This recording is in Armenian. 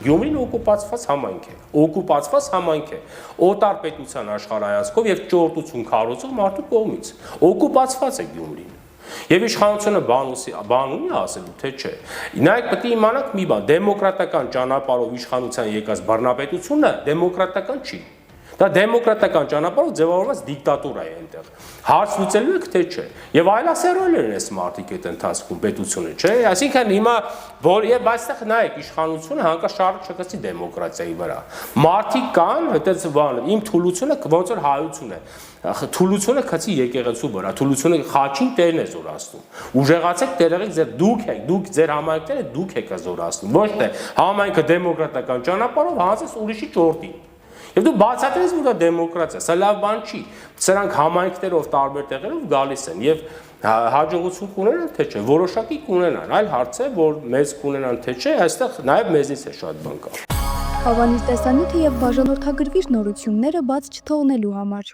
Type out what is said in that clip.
Գյումրին օկուպացված համայնք է, օտար պետության աշխարհայացքով եւ ճորտություն քարոզող մարդու կողմից, օկուպացված է Գյումրին։ Եվ իշխանությունը բան ունի ասելու, թե չէ։ Նայեք, պետք է իմանաք մի բան, դեմոկրատական ճանապարհով իշխանության եկած բռնապետությունը դեմոկրատական չի։ Դա դեմոկրատական ճանապարհով ձևավորված դիկտատուրա է այնտեղ։ Հարց լուծելու եք թե չէ։ Եվ այլասերել են այս մարդիկ այդ ընթացքում պետությունը, չէ՞։ Այսինքն հիմա եւ այստեղ նայեք իշխանությունը հանկարծ չկացի դեմոկրատիայի վրա։ Մարդիկ կան, այդպես բան, իմ թուլությունը ոնց որ հայություն է։ Թուլությունը քցի եկեղեցու վրա, թուլությունը խաչին տերն է զորացնում։ Ուժեղացեք տեղեք ձեր դուք ձեր համայնքները դուք եք զորացնում։ Ոչ թե համայնքը դեմոկրատական ճանապարհով հանձնես ուրիշի ճորտին։ Եվ դու բացատրես, որ դա դեմոկրատիա, սա լավ բան չի։ Սրանք համայնքներով տարբեր տեղերով գալիս են եւ հաջողություն կունենան թե չէ, որոշակի կունենան, այլ հարց է, որ մեծ կունենան թե չէ, այստեղ նաեւ մեզնից է շատ բան կա։ Հավանիր տեսանյութը եւ բաժանորդագրվիր նորությունները բաց չթողնելու համար։